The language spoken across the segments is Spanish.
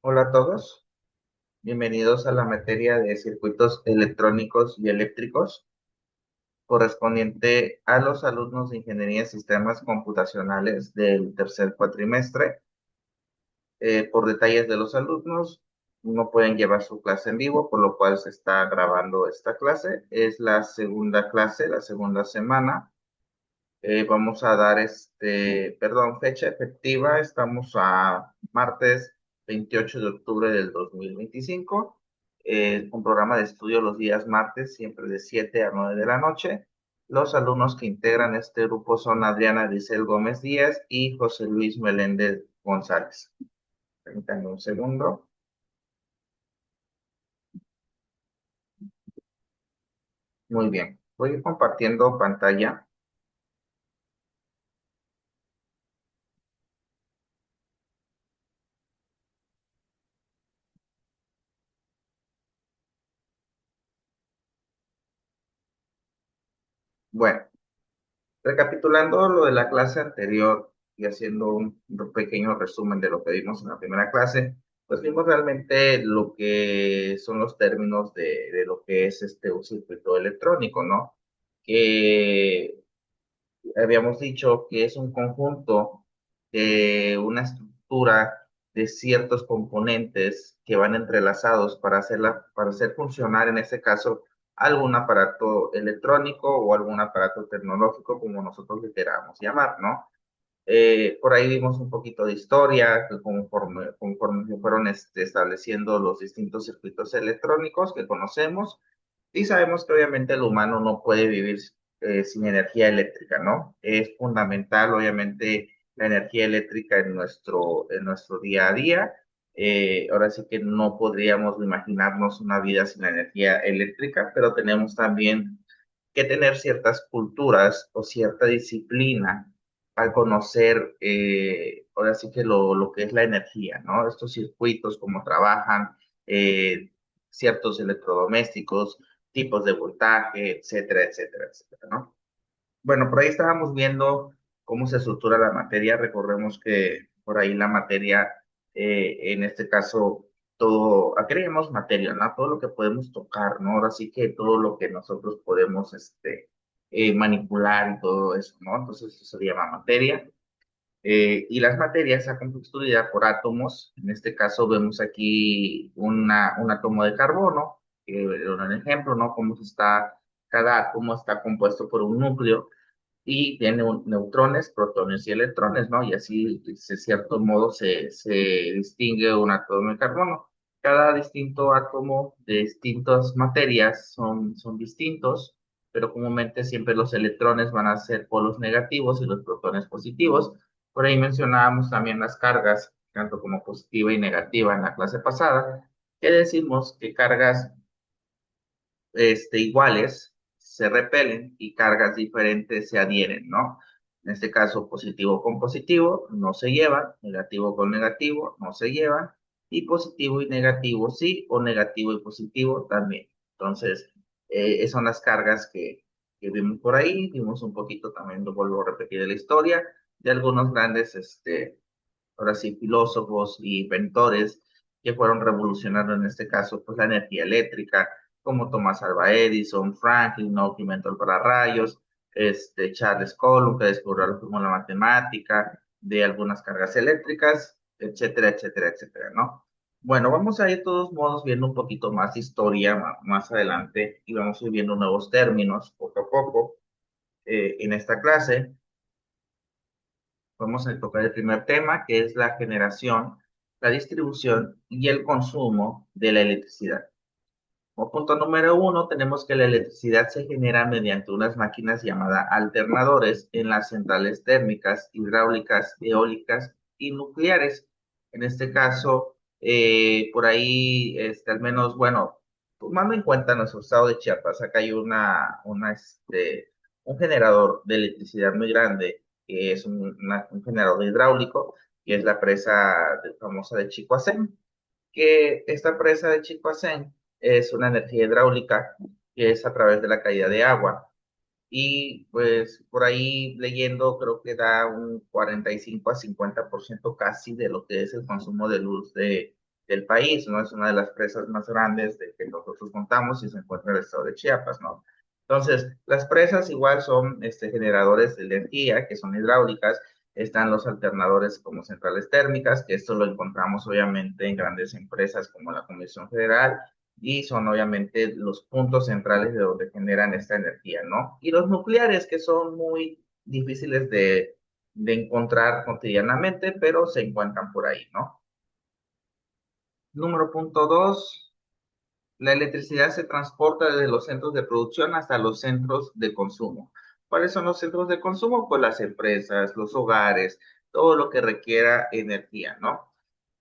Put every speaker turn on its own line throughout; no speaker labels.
Hola a todos, bienvenidos a la materia de circuitos electrónicos y eléctricos correspondiente a los alumnos de Ingeniería en Sistemas Computacionales del tercer cuatrimestre. Por detalles de los alumnos, no pueden llevar su clase en vivo, por lo cual se está grabando esta clase. Es la segunda clase, la segunda semana. Vamos a dar fecha efectiva. Estamos a martes 28 de octubre del 2025. Un programa de estudio los días martes, siempre de 7 a 9 de la noche. Los alumnos que integran este grupo son Adriana Grisel Gómez Díaz y José Luis Meléndez González. Permítanme un segundo. Muy bien. Voy a ir compartiendo pantalla. Bueno. Recapitulando lo de la clase anterior y haciendo un pequeño resumen de lo que vimos en la primera clase, pues vimos realmente lo que son los términos de lo que es un circuito electrónico, ¿no? Que habíamos dicho que es un conjunto de una estructura de ciertos componentes que van entrelazados para hacer funcionar, en este caso, algún aparato electrónico o algún aparato tecnológico, como nosotros le queramos llamar, ¿no? Por ahí vimos un poquito de historia, que conforme se fueron estableciendo los distintos circuitos electrónicos que conocemos, y sabemos que obviamente el humano no puede vivir sin energía eléctrica, ¿no? Es fundamental, obviamente, la energía eléctrica en nuestro día a día. Ahora sí que no podríamos imaginarnos una vida sin la energía eléctrica, pero tenemos también que tener ciertas culturas o cierta disciplina al conocer, ahora sí que lo que es la energía, ¿no? Estos circuitos, cómo trabajan, eh, ciertos electrodomésticos, tipos de voltaje, etcétera, etcétera, etcétera, ¿no? Bueno, por ahí estábamos viendo cómo se estructura la materia. Recordemos que por ahí la materia, en este caso, todo, aquí le llamamos materia, ¿no? Todo lo que podemos tocar, ¿no? Ahora sí que todo lo que nosotros podemos, manipular y todo eso, ¿no? Entonces eso se llama materia. Y las materias se han construidas por átomos. En este caso vemos aquí un átomo de carbono, que era un ejemplo, ¿no? Cada átomo está compuesto por un núcleo y tiene neutrones, protones y electrones, ¿no? Y así, de cierto modo, se distingue un átomo de carbono. Cada distinto átomo de distintas materias son distintos, pero comúnmente siempre los electrones van a ser polos negativos y los protones positivos. Por ahí mencionábamos también las cargas, tanto como positiva y negativa en la clase pasada, que decimos que cargas iguales se repelen y cargas diferentes se adhieren, ¿no? En este caso, positivo con positivo no se llevan, negativo con negativo no se llevan, y positivo y negativo sí, o negativo y positivo también. Entonces, son las cargas que vimos por ahí. Vimos un poquito también, lo vuelvo a repetir, de la historia de algunos grandes, ahora sí, filósofos y inventores que fueron revolucionando en este caso, pues la energía eléctrica, como Thomas Alva Edison, Franklin, ¿no? Que inventó el pararrayos, Charles Coulomb, que descubrió la fórmula matemática de algunas cargas eléctricas, etcétera, etcétera, etcétera, ¿no? Bueno, vamos a ir de todos modos viendo un poquito más de historia más adelante y vamos a ir viendo nuevos términos poco a poco en esta clase. Vamos a tocar el primer tema, que es la generación, la distribución y el consumo de la electricidad. Como punto número uno, tenemos que la electricidad se genera mediante unas máquinas llamadas alternadores en las centrales térmicas, hidráulicas, eólicas y nucleares. En este caso, por ahí, al menos, bueno, tomando en cuenta nuestro estado de Chiapas, acá hay un generador de electricidad muy grande, que es un generador hidráulico, que es la famosa de Chicoacén, que esta presa de Chicoacén es una energía hidráulica que es a través de la caída de agua. Y pues por ahí leyendo creo que da un 45 a 50% casi de lo que es el consumo de luz de del país, ¿no? Es una de las presas más grandes de que nosotros contamos y se encuentra en el estado de Chiapas, ¿no? Entonces, las presas igual son generadores de energía que son hidráulicas. Están los alternadores como centrales térmicas, que esto lo encontramos obviamente en grandes empresas como la Comisión Federal y son obviamente los puntos centrales de donde generan esta energía, ¿no? Y los nucleares, que son muy difíciles de encontrar cotidianamente, pero se encuentran por ahí, ¿no? Número punto dos, la electricidad se transporta desde los centros de producción hasta los centros de consumo. ¿Cuáles son los centros de consumo? Pues las empresas, los hogares, todo lo que requiera energía, ¿no?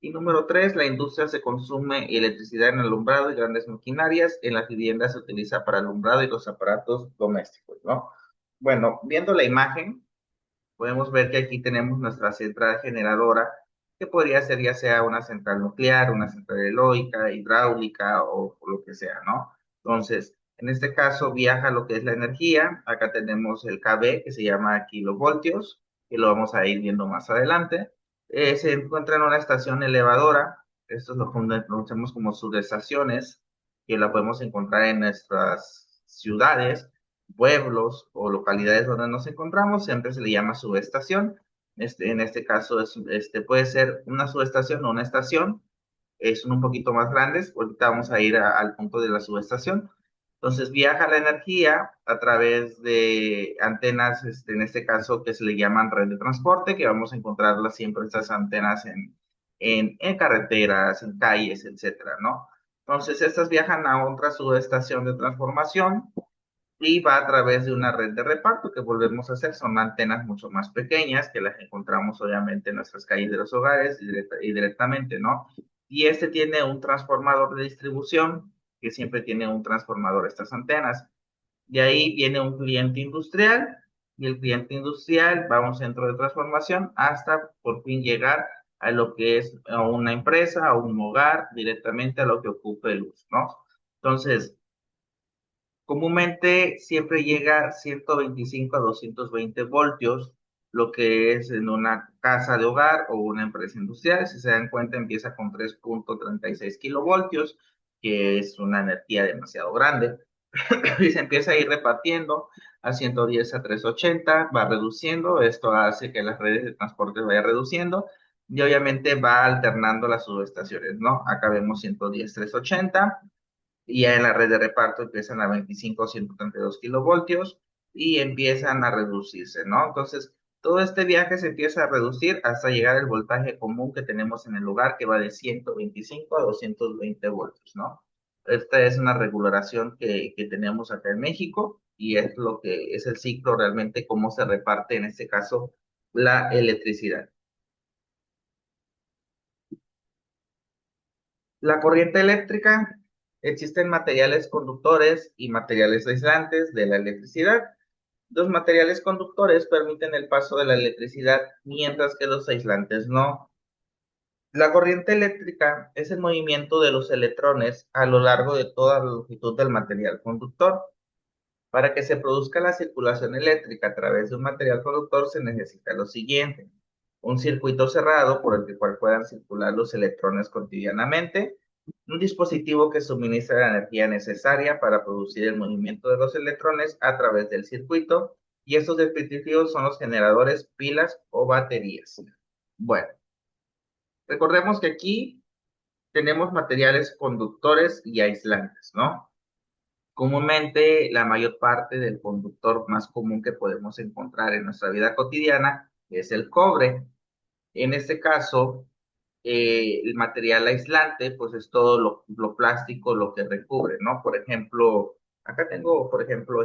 Y número tres, la industria se consume electricidad en alumbrado y grandes maquinarias. En las viviendas se utiliza para alumbrado y los aparatos domésticos, ¿no? Bueno, viendo la imagen, podemos ver que aquí tenemos nuestra central generadora, que podría ser ya sea una central nuclear, una central eólica, hidráulica o lo que sea, ¿no? Entonces, en este caso viaja lo que es la energía. Acá tenemos el KB, que se llama kilovoltios, que lo vamos a ir viendo más adelante. Se encuentra en una estación elevadora. Esto es lo que conocemos como subestaciones, que la podemos encontrar en nuestras ciudades, pueblos o localidades donde nos encontramos. Siempre se le llama subestación. En este caso puede ser una subestación o una estación. Son un poquito más grandes. Ahorita vamos a ir al punto de la subestación. Entonces viaja la energía a través de antenas, en este caso que se le llaman red de transporte, que vamos a encontrarlas siempre estas antenas en carreteras, en calles, etcétera, ¿no? Entonces estas viajan a otra subestación de transformación y va a través de una red de reparto que volvemos a hacer. Son antenas mucho más pequeñas que las encontramos obviamente en nuestras calles de los hogares y directamente, ¿no? Y este tiene un transformador de distribución que siempre tiene un transformador estas antenas. De ahí viene un cliente industrial y el cliente industrial va a un centro de transformación hasta por fin llegar a lo que es a una empresa, a un hogar, directamente a lo que ocupe luz, ¿no? Entonces, comúnmente siempre llega a 125 a 220 voltios, lo que es en una casa de hogar o una empresa industrial. Si se dan cuenta, empieza con 3.36 kilovoltios, que es una energía demasiado grande, y se empieza a ir repartiendo a 110 a 380, va reduciendo. Esto hace que las redes de transporte vayan reduciendo y obviamente va alternando las subestaciones, ¿no? Acá vemos 110, 380 y ya en la red de reparto empiezan a 25 o 132 kilovoltios y empiezan a reducirse, ¿no? Entonces, todo este viaje se empieza a reducir hasta llegar al voltaje común que tenemos en el lugar, que va de 125 a 220 voltios, ¿no? Esta es una regulación que tenemos acá en México y es lo que es el ciclo realmente, cómo se reparte en este caso la electricidad. La corriente eléctrica, existen materiales conductores y materiales aislantes de la electricidad. Los materiales conductores permiten el paso de la electricidad, mientras que los aislantes no. La corriente eléctrica es el movimiento de los electrones a lo largo de toda la longitud del material conductor. Para que se produzca la circulación eléctrica a través de un material conductor se necesita lo siguiente: un circuito cerrado por el cual puedan circular los electrones cotidianamente, un dispositivo que suministra la energía necesaria para producir el movimiento de los electrones a través del circuito, y estos dispositivos son los generadores, pilas o baterías. Bueno, recordemos que aquí tenemos materiales conductores y aislantes, ¿no? Comúnmente, la mayor parte del conductor más común que podemos encontrar en nuestra vida cotidiana es el cobre. En este caso, el material aislante, pues es todo lo plástico, lo que recubre, ¿no? Por ejemplo, acá tengo, por ejemplo,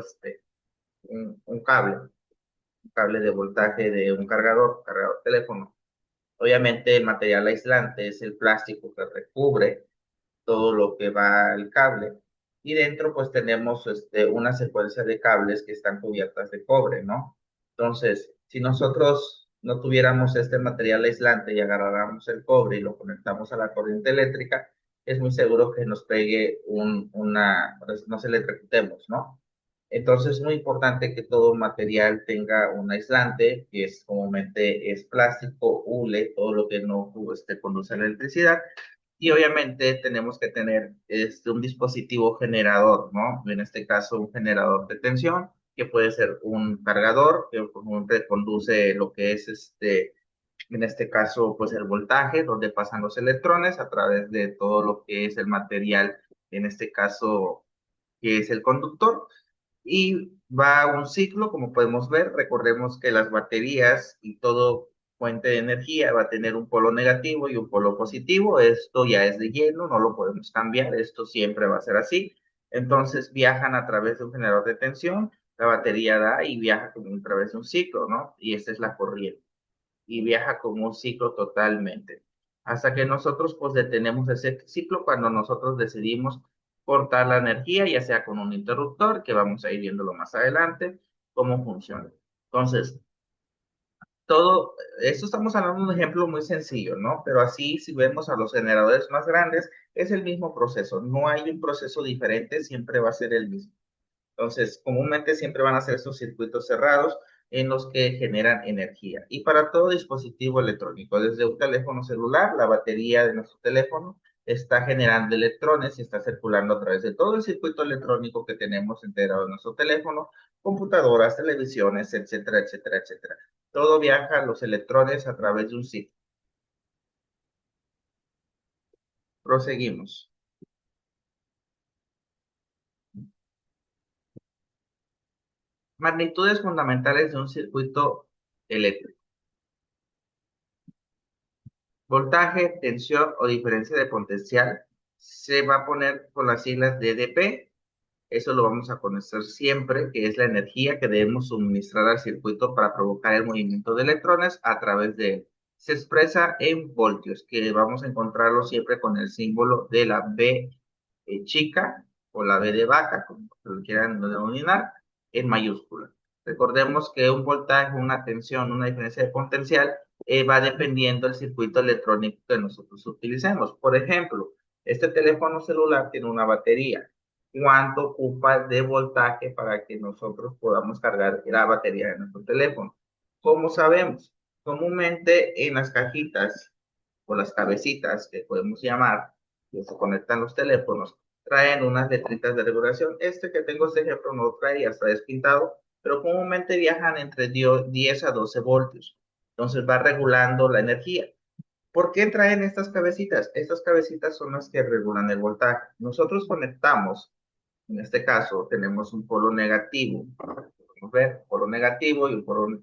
un cable de voltaje de un cargador teléfono. Obviamente, el material aislante es el plástico que recubre todo lo que va al cable. Y dentro pues tenemos una secuencia de cables que están cubiertas de cobre, ¿no? Entonces, si nosotros no tuviéramos este material aislante y agarráramos el cobre y lo conectamos a la corriente eléctrica, es muy seguro que nos pegue pues, nos electrocutemos, ¿no? Entonces es muy importante que todo material tenga un aislante, que es comúnmente es plástico, hule, todo lo que no conduce a la electricidad, Y obviamente tenemos que tener un dispositivo generador, ¿no? En este caso, un generador de tensión, que puede ser un cargador, que reconduce lo que es en este caso, pues el voltaje, donde pasan los electrones a través de todo lo que es el material, en este caso, que es el conductor. Y va a un ciclo, como podemos ver. Recordemos que las baterías y todo fuente de energía va a tener un polo negativo y un polo positivo. Esto ya es de lleno, no lo podemos cambiar, esto siempre va a ser así. Entonces viajan a través de un generador de tensión, la batería da y viaja como a través de un ciclo, ¿no? Y esta es la corriente y viaja como un ciclo totalmente. Hasta que nosotros pues detenemos ese ciclo cuando nosotros decidimos cortar la energía, ya sea con un interruptor, que vamos a ir viéndolo más adelante, cómo funciona. Entonces, todo esto estamos hablando de un ejemplo muy sencillo, ¿no? Pero así, si vemos a los generadores más grandes, es el mismo proceso. No hay un proceso diferente, siempre va a ser el mismo. Entonces, comúnmente siempre van a ser estos circuitos cerrados en los que generan energía. Y para todo dispositivo electrónico, desde un teléfono celular, la batería de nuestro teléfono está generando electrones y está circulando a través de todo el circuito electrónico que tenemos integrado en nuestro teléfono, computadoras, televisiones, etcétera, etcétera, etcétera. Todo viaja los electrones a través de un ciclo. Proseguimos. Magnitudes fundamentales de un circuito eléctrico. Voltaje, tensión o diferencia de potencial se va a poner con las siglas de dp. Eso lo vamos a conocer siempre, que es la energía que debemos suministrar al circuito para provocar el movimiento de electrones a través de él. Se expresa en voltios, que vamos a encontrarlo siempre con el símbolo de la B chica o la B de vaca, como lo quieran denominar, en mayúscula. Recordemos que un voltaje, una tensión, una diferencia de potencial va dependiendo del circuito electrónico que nosotros utilicemos. Por ejemplo, este teléfono celular tiene una batería. ¿Cuánto ocupa de voltaje para que nosotros podamos cargar la batería de nuestro teléfono? ¿Cómo sabemos? Comúnmente en las cajitas o las cabecitas que podemos llamar, que se conectan los teléfonos, traen unas letritas de regulación. Este que tengo, este ejemplo, no lo trae, ya está despintado, pero comúnmente viajan entre 10 a 12 voltios. Entonces va regulando la energía. ¿Por qué traen estas cabecitas? Estas cabecitas son las que regulan el voltaje. Nosotros conectamos, en este caso, tenemos un polo negativo. Podemos ver, polo negativo y un polo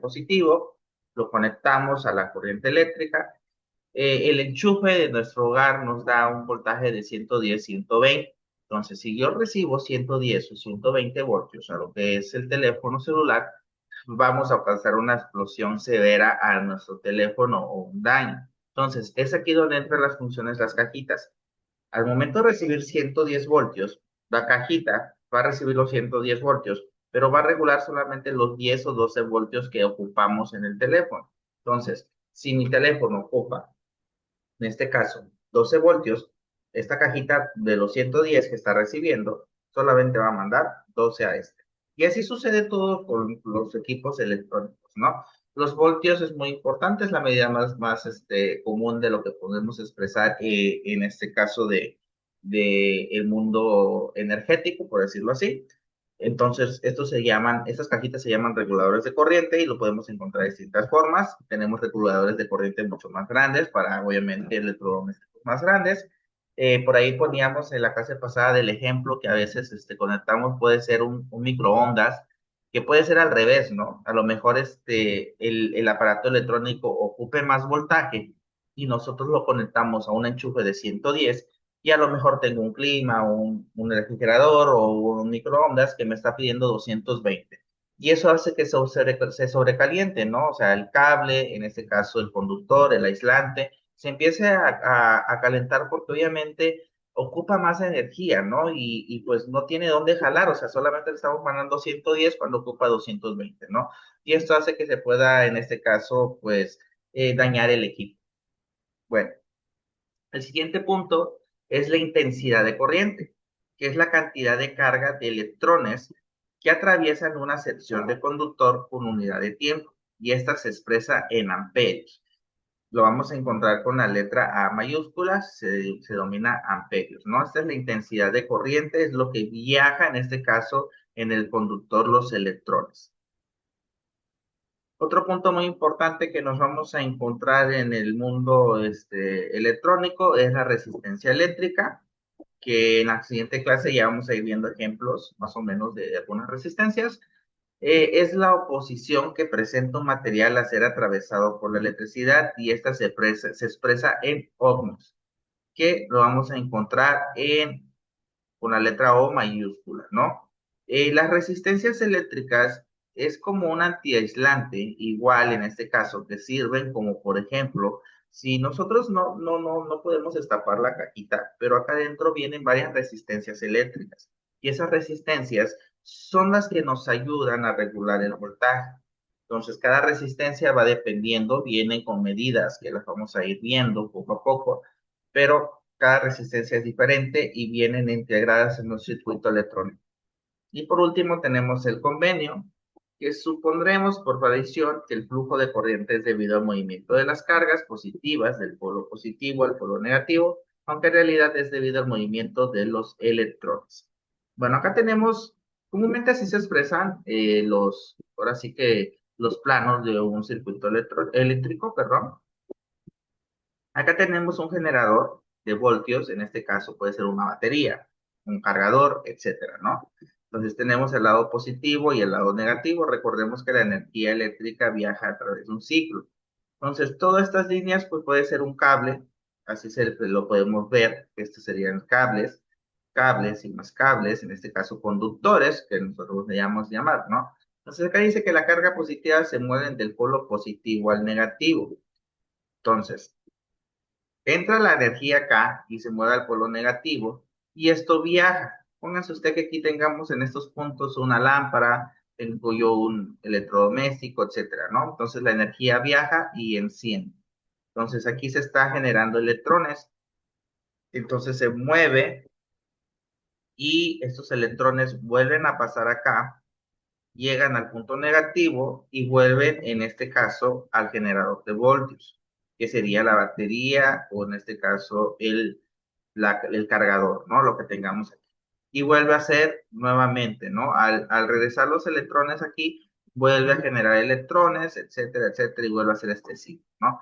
positivo. Lo conectamos a la corriente eléctrica. El enchufe de nuestro hogar nos da un voltaje de 110, 120. Entonces, si yo recibo 110 o 120 voltios a lo que es el teléfono celular, vamos a alcanzar una explosión severa a nuestro teléfono o un daño. Entonces, es aquí donde entran las funciones, las cajitas. Al momento de recibir 110 voltios, la cajita va a recibir los 110 voltios, pero va a regular solamente los 10 o 12 voltios que ocupamos en el teléfono. Entonces, si mi teléfono ocupa, en este caso, 12 voltios, esta cajita de los 110 que está recibiendo solamente va a mandar 12 a este. Y así sucede todo con los equipos electrónicos, ¿no? Los voltios es muy importante, es la medida más común de lo que podemos expresar en este caso de el mundo energético, por decirlo así. Entonces, estas cajitas se llaman reguladores de corriente y lo podemos encontrar de distintas formas. Tenemos reguladores de corriente mucho más grandes para, obviamente, electrodomésticos más grandes. Por ahí poníamos en la clase pasada del ejemplo que a veces conectamos, puede ser un microondas, que puede ser al revés, ¿no? A lo mejor el aparato electrónico ocupe más voltaje y nosotros lo conectamos a un enchufe de 110 y a lo mejor tengo un clima, un refrigerador o un microondas que me está pidiendo 220. Y eso hace que se sobrecaliente, ¿no? O sea, el cable, en este caso el conductor, el aislante, se empiece a calentar porque obviamente ocupa más energía, ¿no? Y pues no tiene dónde jalar, o sea, solamente le estamos mandando 110 cuando ocupa 220, ¿no? Y esto hace que se pueda, en este caso, pues, dañar el equipo. Bueno, el siguiente punto es la intensidad de corriente, que es la cantidad de carga de electrones que atraviesan una sección de conductor por unidad de tiempo, y esta se expresa en amperios. lo vamos a encontrar con la letra A mayúscula, se denomina amperios, ¿no? Esta es la intensidad de corriente, es lo que viaja en este caso en el conductor los electrones. Otro punto muy importante que nos vamos a encontrar en el mundo electrónico es la resistencia eléctrica, que en la siguiente clase ya vamos a ir viendo ejemplos más o menos de algunas resistencias. Es la oposición que presenta un material a ser atravesado por la electricidad y esta se expresa en ohms, que lo vamos a encontrar con la letra O mayúscula, ¿no? Las resistencias eléctricas es como un antiaislante, igual en este caso, que sirven como, por ejemplo, si nosotros no podemos destapar la cajita, pero acá adentro vienen varias resistencias eléctricas, y esas resistencias son las que nos ayudan a regular el voltaje. Entonces, cada resistencia va dependiendo, vienen con medidas que las vamos a ir viendo poco a poco, pero cada resistencia es diferente y vienen integradas en un circuito electrónico. Y por último tenemos el convenio, que supondremos por tradición que el flujo de corriente es debido al movimiento de las cargas positivas del polo positivo al polo negativo, aunque en realidad es debido al movimiento de los electrones. Bueno, acá tenemos, comúnmente así se expresan ahora sí que los planos de un circuito eléctrico, perdón. Acá tenemos un generador de voltios, en este caso puede ser una batería, un cargador, etcétera, ¿no? Entonces tenemos el lado positivo y el lado negativo. Recordemos que la energía eléctrica viaja a través de un ciclo. Entonces, todas estas líneas, pues puede ser un cable, así lo podemos ver, estos serían cables, cables y más cables, en este caso conductores, que nosotros le llamar, ¿no? Entonces acá dice que la carga positiva se mueve del polo positivo al negativo. Entonces, entra la energía acá y se mueve al polo negativo y esto viaja. Pónganse usted que aquí tengamos en estos puntos una lámpara, tengo yo un electrodoméstico, etcétera, ¿no? Entonces la energía viaja y enciende. Entonces aquí se está generando electrones, entonces se mueve y estos electrones vuelven a pasar acá, llegan al punto negativo y vuelven, en este caso, al generador de voltios, que sería la batería o en este caso el cargador, ¿no? Lo que tengamos aquí. Y vuelve a ser nuevamente, ¿no? Al regresar los electrones aquí, vuelve a generar electrones, etcétera, etcétera, y vuelve a hacer este ciclo, ¿no?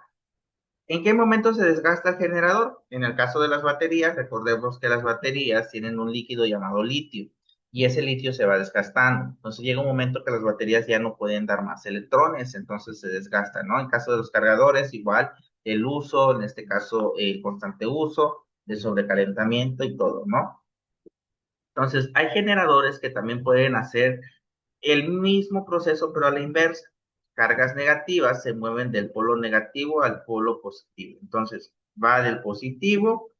¿En qué momento se desgasta el generador? En el caso de las baterías, recordemos que las baterías tienen un líquido llamado litio y ese litio se va desgastando. Entonces llega un momento que las baterías ya no pueden dar más electrones, entonces se desgastan, ¿no? En caso de los cargadores, igual el uso, en este caso el constante uso, el sobrecalentamiento y todo, ¿no? Entonces hay generadores que también pueden hacer el mismo proceso, pero a la inversa. Cargas negativas se mueven del polo negativo al polo positivo. Entonces, va del positivo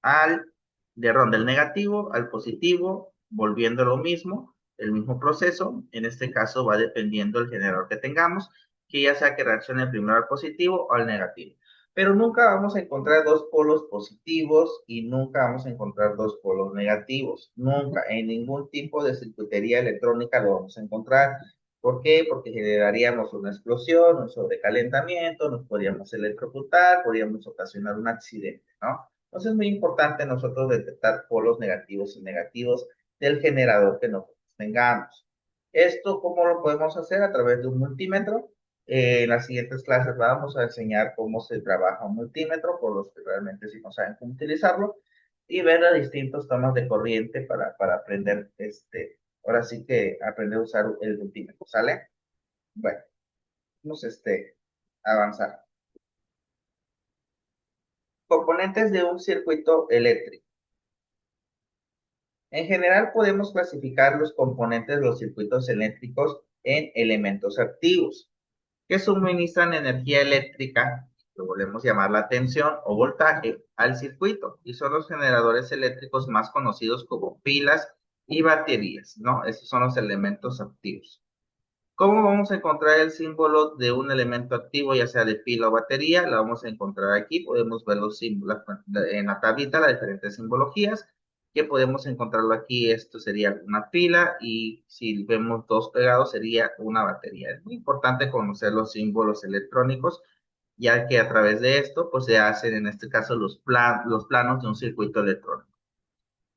al, del negativo al positivo, volviendo a lo mismo, el mismo proceso. En este caso va dependiendo del generador que tengamos, que ya sea que reaccione primero al positivo o al negativo. Pero nunca vamos a encontrar dos polos positivos y nunca vamos a encontrar dos polos negativos. Nunca, en ningún tipo de circuitería electrónica lo vamos a encontrar. ¿Por qué? Porque generaríamos una explosión, un sobrecalentamiento, nos podríamos electrocutar, podríamos ocasionar un accidente, ¿no? Entonces es muy importante nosotros detectar polos negativos y negativos del generador que nosotros tengamos. Esto, ¿cómo lo podemos hacer? A través de un multímetro. En las siguientes clases vamos a enseñar cómo se trabaja un multímetro, por los que realmente sí no saben cómo utilizarlo, y ver a distintos tomas de corriente para aprender, ahora sí que aprender a usar el multímetro, ¿sale? Bueno, vamos a avanzar. Componentes de un circuito eléctrico. En general podemos clasificar los componentes de los circuitos eléctricos en elementos activos, que suministran energía eléctrica, lo podemos llamar la tensión o voltaje, al circuito, y son los generadores eléctricos más conocidos como pilas y baterías, ¿no? Esos son los elementos activos. ¿Cómo vamos a encontrar el símbolo de un elemento activo, ya sea de pila o batería? La vamos a encontrar aquí. Podemos ver los símbolos en la tablita, las diferentes simbologías, que podemos encontrarlo aquí. Esto sería una pila y si vemos dos pegados sería una batería. Es muy importante conocer los símbolos electrónicos ya que a través de esto pues se hacen en este caso los planos de un circuito electrónico.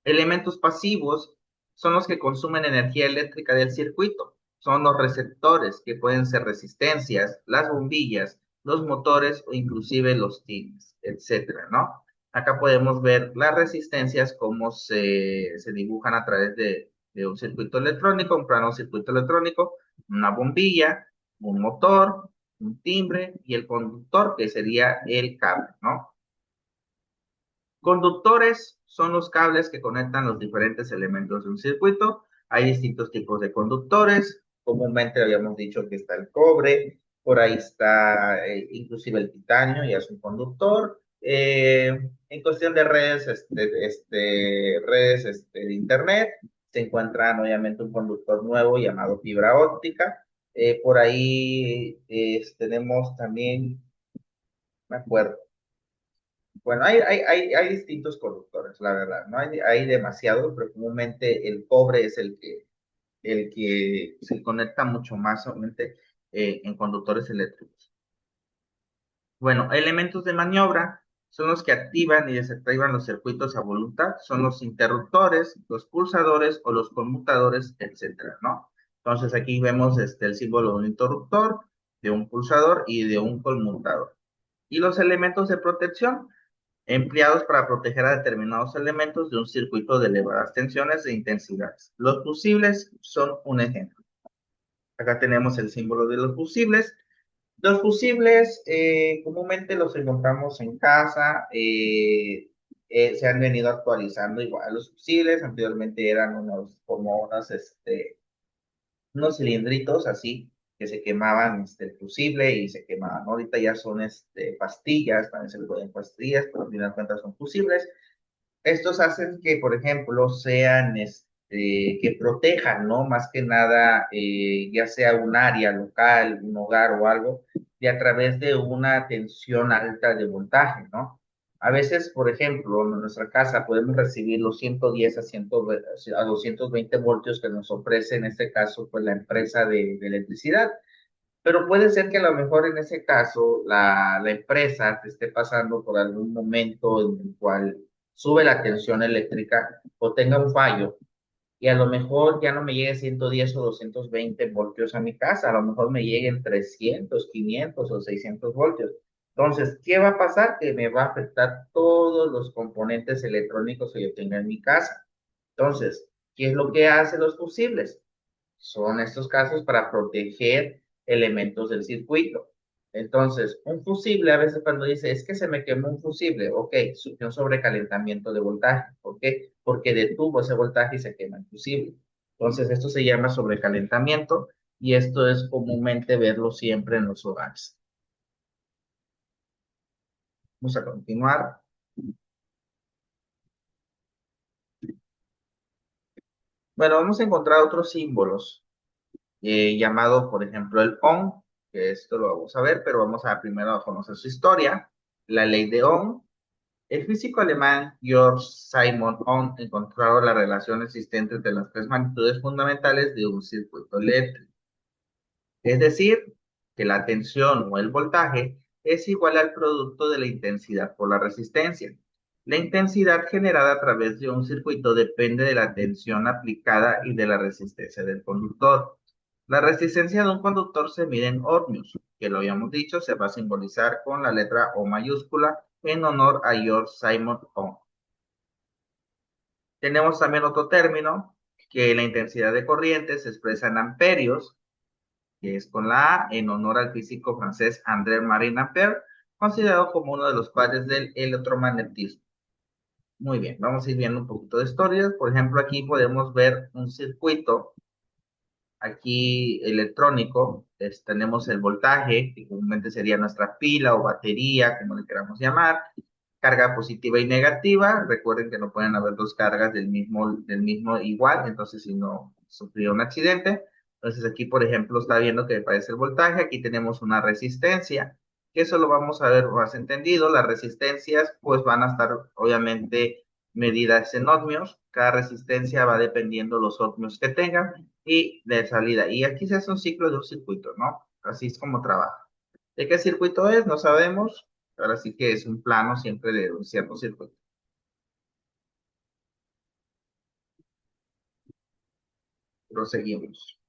Elementos pasivos son los que consumen energía eléctrica del circuito. Son los receptores, que pueden ser resistencias, las bombillas, los motores o inclusive los timbres, etcétera, ¿no? Acá podemos ver las resistencias, cómo se dibujan a través de un circuito electrónico, un plano circuito electrónico, una bombilla, un motor, un timbre y el conductor, que sería el cable, ¿no? Conductores son los cables que conectan los diferentes elementos de un circuito. Hay distintos tipos de conductores. Comúnmente habíamos dicho que está el cobre, por ahí está inclusive el titanio, ya es un conductor. En cuestión de redes, de internet, se encuentran obviamente un conductor nuevo llamado fibra óptica. Por ahí tenemos también, me acuerdo, bueno, hay distintos conductores, la verdad, ¿no? Hay demasiados, pero comúnmente el cobre es el que se conecta mucho más solamente en conductores eléctricos. Bueno, elementos de maniobra son los que activan y desactivan los circuitos a voluntad, son los interruptores, los pulsadores o los conmutadores, etcétera, ¿no? Entonces aquí vemos el símbolo de un interruptor, de un pulsador y de un conmutador. Y los elementos de protección empleados para proteger a determinados elementos de un circuito de elevadas tensiones e intensidades. Los fusibles son un ejemplo. Acá tenemos el símbolo de los fusibles. Los fusibles comúnmente los encontramos en casa, se han venido actualizando igual los fusibles, anteriormente eran unos cilindritos así que se quemaban el fusible y se quemaban. Ahorita ya son pastillas, también se le pueden pastillas, pero al final de cuentas son fusibles. Estos hacen que, por ejemplo, sean, que protejan, ¿no? Más que nada, ya sea un área local, un hogar o algo, y a través de una tensión alta de voltaje, ¿no? A veces, por ejemplo, en nuestra casa podemos recibir los 110 a 220 voltios que nos ofrece, en este caso, pues la empresa de electricidad. Pero puede ser que a lo mejor en ese caso la empresa te esté pasando por algún momento en el cual sube la tensión eléctrica o tenga un fallo y a lo mejor ya no me llegue 110 o 220 voltios a mi casa, a lo mejor me lleguen 300, 500 o 600 voltios. Entonces, ¿qué va a pasar? Que me va a afectar todos los componentes electrónicos que yo tenga en mi casa. Entonces, ¿qué es lo que hacen los fusibles? Son estos casos para proteger elementos del circuito. Entonces, un fusible, a veces cuando dice, es que se me quemó un fusible, ok, sufrió un sobrecalentamiento de voltaje. ¿Por qué? Porque detuvo ese voltaje y se quema el fusible. Entonces, esto se llama sobrecalentamiento y esto es comúnmente verlo siempre en los hogares. Vamos a continuar. Bueno, vamos a encontrar otros símbolos, llamado, por ejemplo, el Ohm, que esto lo vamos a ver, pero vamos a primero a conocer su historia. La ley de Ohm. El físico alemán Georg Simon Ohm encontró la relación existente entre las tres magnitudes fundamentales de un circuito eléctrico. Es decir, que la tensión o el voltaje es igual al producto de la intensidad por la resistencia. La intensidad generada a través de un circuito depende de la tensión aplicada y de la resistencia del conductor. La resistencia de un conductor se mide en ohmios, que lo habíamos dicho, se va a simbolizar con la letra O mayúscula en honor a Georg Simon Ohm. Tenemos también otro término, que la intensidad de corriente se expresa en amperios, que es con la A, en honor al físico francés André-Marie Ampère, considerado como uno de los padres del electromagnetismo. Muy bien, vamos a ir viendo un poquito de historias. Por ejemplo, aquí podemos ver un circuito, aquí electrónico. Tenemos el voltaje, que comúnmente sería nuestra pila o batería, como le queramos llamar. Carga positiva y negativa. Recuerden que no pueden haber dos cargas del mismo igual, entonces si no sufrió un accidente. Entonces aquí, por ejemplo, está viendo que aparece el voltaje. Aquí tenemos una resistencia, que eso lo vamos a ver más entendido. Las resistencias pues van a estar obviamente medidas en ohmios. Cada resistencia va dependiendo los ohmios que tengan y de salida. Y aquí se hace un ciclo de un circuito, ¿no? Así es como trabaja. ¿De qué circuito es? No sabemos. Ahora sí que es un plano siempre de un cierto circuito. Proseguimos.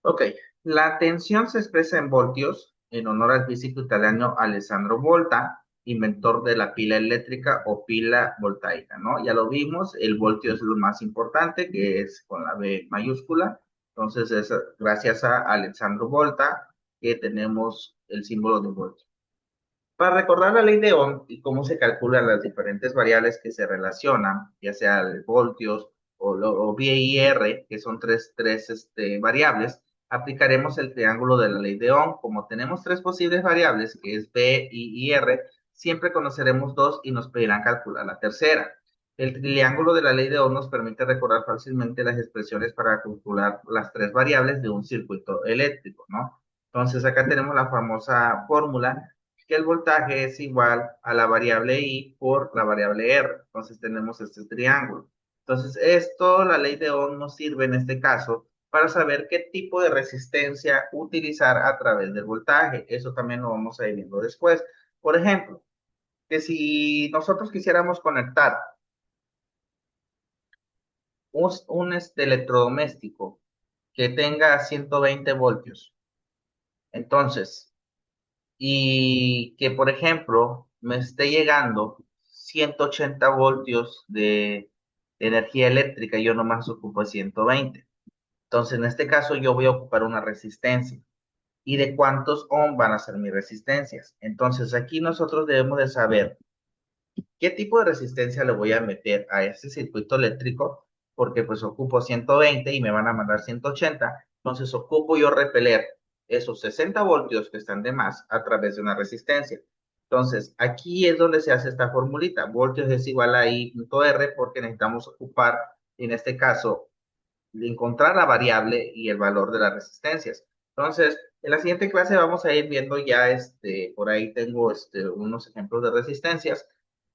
Ok, la tensión se expresa en voltios en honor al físico italiano Alessandro Volta, inventor de la pila eléctrica o pila voltaica, ¿no? Ya lo vimos, el voltio es lo más importante, que es con la B mayúscula. Entonces, es gracias a Alessandro Volta que tenemos el símbolo de voltio. Para recordar la ley de Ohm y cómo se calculan las diferentes variables que se relacionan, ya sea el voltios o V y R, que son tres variables, aplicaremos el triángulo de la ley de Ohm. Como tenemos tres posibles variables, que es V, I y R, siempre conoceremos dos y nos pedirán calcular la tercera. El triángulo de la ley de Ohm nos permite recordar fácilmente las expresiones para calcular las tres variables de un circuito eléctrico, ¿no? Entonces acá tenemos la famosa fórmula que el voltaje es igual a la variable I por la variable R. Entonces tenemos este triángulo. Entonces esto, la ley de Ohm nos sirve en este caso para saber qué tipo de resistencia utilizar a través del voltaje. Eso también lo vamos a ir viendo después. Por ejemplo, que si nosotros quisiéramos conectar un electrodoméstico que tenga 120 voltios, entonces y que, por ejemplo, me esté llegando 180 voltios de energía eléctrica y yo nomás ocupo 120. Entonces, en este caso, yo voy a ocupar una resistencia. ¿Y de cuántos ohm van a ser mis resistencias? Entonces, aquí nosotros debemos de saber qué tipo de resistencia le voy a meter a este circuito eléctrico, porque pues ocupo 120 y me van a mandar 180, entonces ocupo yo repeler esos 60 voltios que están de más a través de una resistencia. Entonces, aquí es donde se hace esta formulita. Voltios es igual a I.R porque necesitamos ocupar, en este caso, encontrar la variable y el valor de las resistencias. Entonces, en la siguiente clase vamos a ir viendo ya, por ahí tengo unos ejemplos de resistencias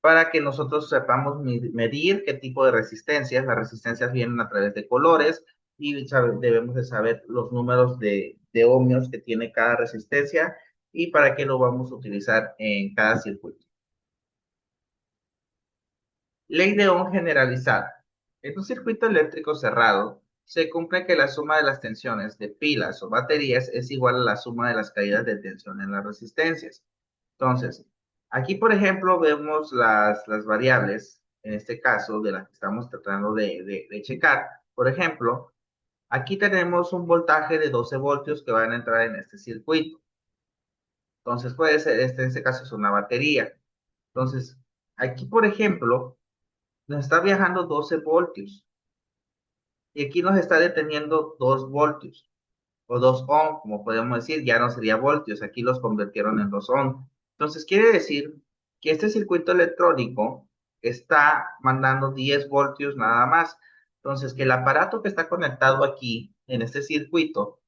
para que nosotros sepamos medir qué tipo de resistencias. Las resistencias vienen a través de colores y debemos de saber los números de ohmios que tiene cada resistencia y para qué lo vamos a utilizar en cada circuito. Ley de Ohm generalizada. En un circuito eléctrico cerrado, se cumple que la suma de las tensiones de pilas o baterías es igual a la suma de las caídas de tensión en las resistencias. Entonces, aquí, por ejemplo, vemos las variables, en este caso, de las que estamos tratando de checar. Por ejemplo, aquí tenemos un voltaje de 12 voltios que van a entrar en este circuito. Entonces, puede ser, en este caso es una batería. Entonces, aquí, por ejemplo, nos está viajando 12 voltios y aquí nos está deteniendo 2 voltios o 2 ohm, como podemos decir, ya no sería voltios, aquí los convirtieron en 2 ohm. Entonces quiere decir que este circuito electrónico está mandando 10 voltios nada más. Entonces que el aparato que está conectado aquí en este circuito,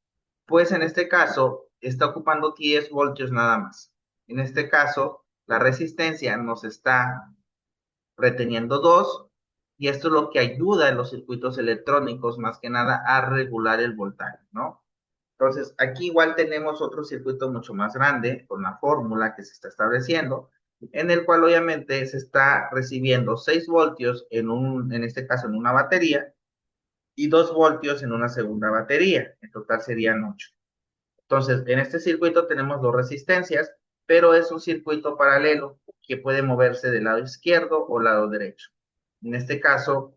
pues en este caso está ocupando 10 voltios nada más. En este caso, la resistencia nos está reteniendo dos, y esto es lo que ayuda en los circuitos electrónicos más que nada a regular el voltaje, ¿no? Entonces, aquí igual tenemos otro circuito mucho más grande con la fórmula que se está estableciendo, en el cual obviamente se está recibiendo 6 voltios en este caso en una batería y 2 voltios en una segunda batería. En total serían 8. Entonces, en este circuito tenemos dos resistencias, pero es un circuito paralelo que puede moverse del lado izquierdo o lado derecho. En este caso,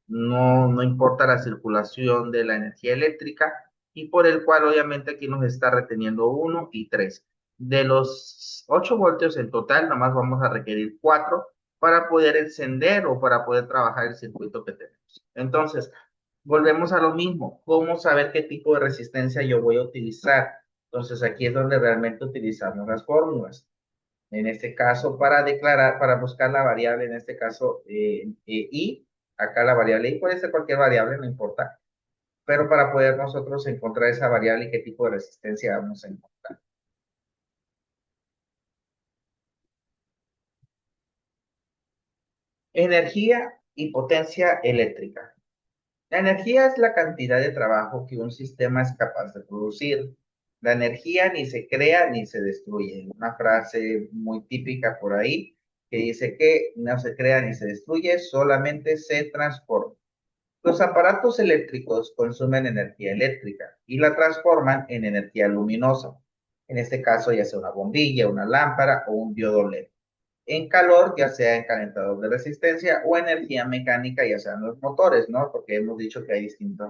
no importa la circulación de la energía eléctrica y por el cual obviamente aquí nos está reteniendo 1 y 3. De los 8 voltios en total, nomás vamos a requerir 4 para poder encender o para poder trabajar el circuito que tenemos. Entonces, volvemos a lo mismo. ¿Cómo saber qué tipo de resistencia yo voy a utilizar? Entonces, aquí es donde realmente utilizamos las fórmulas. En este caso, para declarar, para buscar la variable, en este caso, I, acá la variable I puede ser cualquier variable, no importa, pero para poder nosotros encontrar esa variable y qué tipo de resistencia vamos a encontrar. Energía y potencia eléctrica. La energía es la cantidad de trabajo que un sistema es capaz de producir. La energía ni se crea ni se destruye. Una frase muy típica por ahí que dice que no se crea ni se destruye, solamente se transforma. Los aparatos eléctricos consumen energía eléctrica y la transforman en energía luminosa. En este caso, ya sea una bombilla, una lámpara o un diodo LED. En calor, ya sea en calentador de resistencia o energía mecánica, ya sean los motores, ¿no? Porque hemos dicho que hay distintos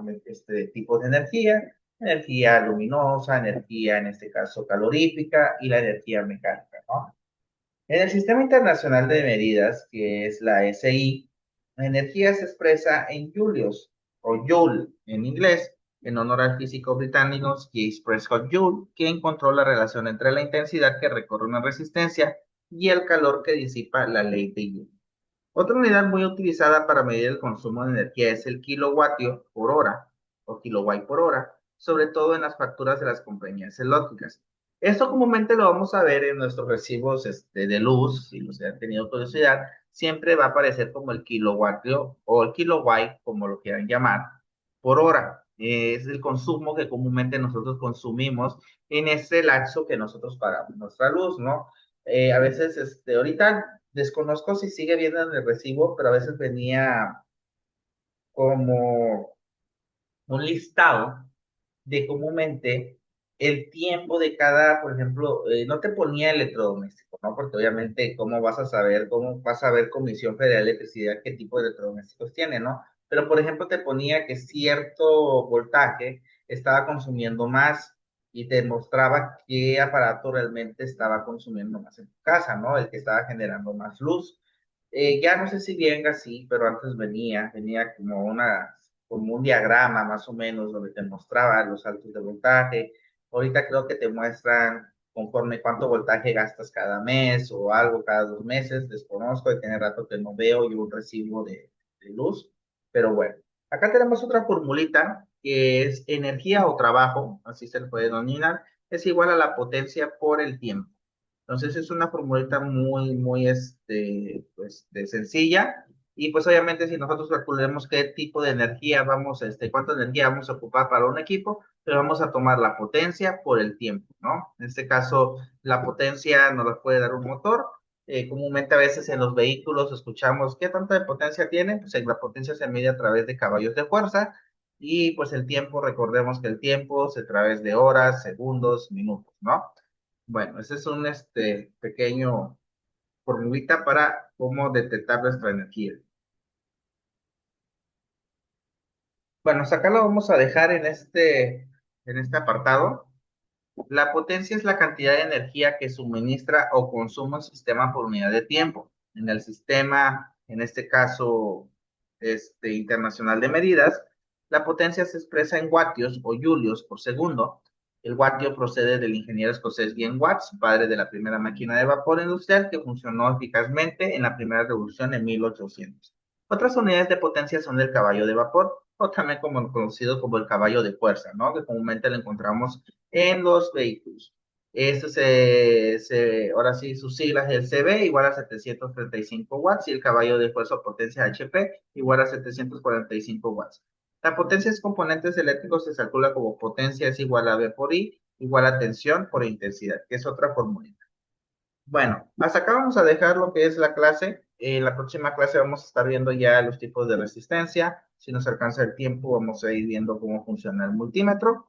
tipos de energía: energía luminosa, energía, en este caso, calorífica, y la energía mecánica, ¿no? En el Sistema Internacional de Medidas, que es la SI, la energía se expresa en julios o joule en inglés, en honor al físico británico James Prescott Joule, que encontró la relación entre la intensidad que recorre una resistencia y el calor que disipa la ley de Joule. Otra unidad muy utilizada para medir el consumo de energía es el kilovatio por hora o kilowatt por hora, sobre todo en las facturas de las compañías eléctricas. Esto comúnmente lo vamos a ver en nuestros recibos de luz, si los han tenido curiosidad, siempre va a aparecer como el kilovatio o el kilowatt, como lo quieran llamar, por hora. Es el consumo que comúnmente nosotros consumimos en ese lapso que nosotros pagamos nuestra luz, ¿no? A veces, ahorita desconozco si sigue viendo en el recibo, pero a veces venía como un listado de comúnmente el tiempo de cada, por ejemplo, no te ponía electrodoméstico, ¿no? Porque obviamente, ¿cómo vas a saber, cómo vas a ver Comisión Federal de Electricidad qué tipo de electrodomésticos tiene, ¿no? Pero, por ejemplo, te ponía que cierto voltaje estaba consumiendo más y te mostraba qué aparato realmente estaba consumiendo más en tu casa, ¿no? El que estaba generando más luz. Ya no sé si venga así, pero antes venía como un diagrama más o menos donde te mostraba los saltos de voltaje. Ahorita creo que te muestran conforme cuánto voltaje gastas cada mes o algo cada 2 meses. Desconozco, y tiene rato que no veo yo un recibo de luz, pero bueno. Acá tenemos otra formulita que es energía o trabajo, así se le puede denominar, es igual a la potencia por el tiempo. Entonces es una formulita muy, muy, pues, sencilla. Y pues obviamente si nosotros calculemos qué tipo de energía cuánta energía vamos a ocupar para un equipo, pues vamos a tomar la potencia por el tiempo, ¿no? En este caso, la potencia nos la puede dar un motor. Comúnmente a veces en los vehículos escuchamos qué tanta de potencia tiene, pues la potencia se mide a través de caballos de fuerza. Y pues el tiempo, recordemos que el tiempo se a través de horas, segundos, minutos, ¿no? Bueno, ese es un pequeño formulita para cómo detectar nuestra energía. Bueno, hasta acá lo vamos a dejar en este apartado. La potencia es la cantidad de energía que suministra o consume un sistema por unidad de tiempo. En el sistema, en este caso, internacional de medidas, la potencia se expresa en vatios o julios por segundo. El vatio procede del ingeniero escocés Ian Watts, padre de la primera máquina de vapor industrial que funcionó eficazmente en la primera revolución en 1800. Otras unidades de potencia son el caballo de vapor, o también conocido como el caballo de fuerza, ¿no? Que comúnmente lo encontramos en los vehículos. Ahora sí, sus siglas es el CB igual a 735 watts y el caballo de fuerza o potencia HP igual a 745 watts. La potencia de componentes eléctricos se calcula como potencia es igual a V por I igual a tensión por intensidad, que es otra fórmula. Bueno, hasta acá vamos a dejar lo que es la clase. En la próxima clase vamos a estar viendo ya los tipos de resistencia. Si nos alcanza el tiempo, vamos a ir viendo cómo funciona el multímetro.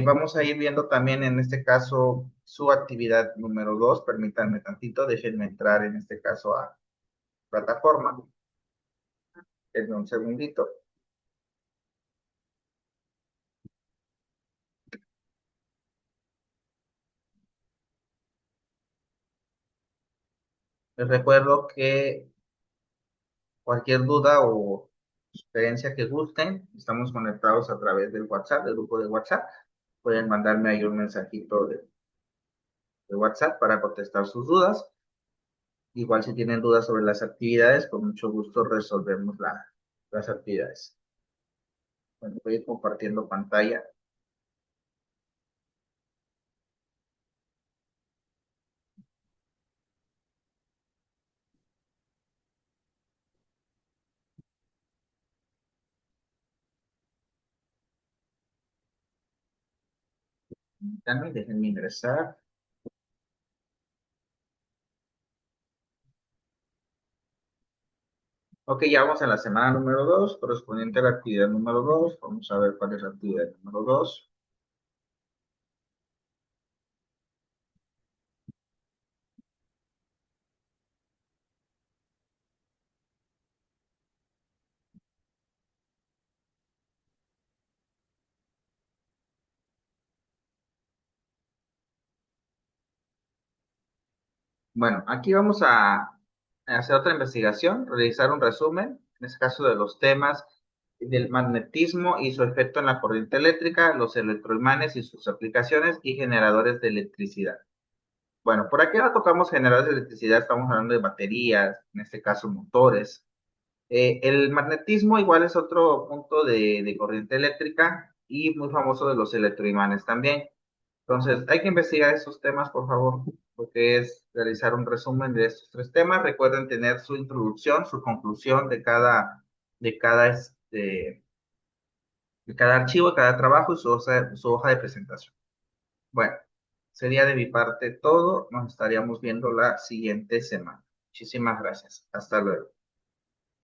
Vamos a ir viendo también en este caso su actividad número 2. Permítanme tantito, déjenme entrar en este caso a plataforma. Denme un segundito. Les recuerdo que cualquier duda o sugerencia que gusten, estamos conectados a través del WhatsApp, del grupo de WhatsApp. Pueden mandarme ahí un mensajito de WhatsApp para contestar sus dudas. Igual si tienen dudas sobre las actividades, con mucho gusto resolvemos las actividades. Bueno, voy a ir compartiendo pantalla. También déjenme ingresar. Ok, ya vamos en la semana número 2, correspondiente a la actividad número 2. Vamos a ver cuál es la actividad número 2. Bueno, aquí vamos a hacer otra investigación, realizar un resumen, en este caso de los temas del magnetismo y su efecto en la corriente eléctrica, los electroimanes y sus aplicaciones y generadores de electricidad. Bueno, por aquí ahora tocamos generadores de electricidad, estamos hablando de baterías, en este caso motores. El magnetismo igual es otro punto de corriente eléctrica y muy famoso de los electroimanes también. Entonces, hay que investigar esos temas, por favor, porque es realizar un resumen de estos tres temas. Recuerden tener su introducción, su conclusión de cada, de cada archivo, de cada trabajo y su hoja de presentación. Bueno, sería de mi parte todo. Nos estaríamos viendo la siguiente semana. Muchísimas gracias. Hasta luego.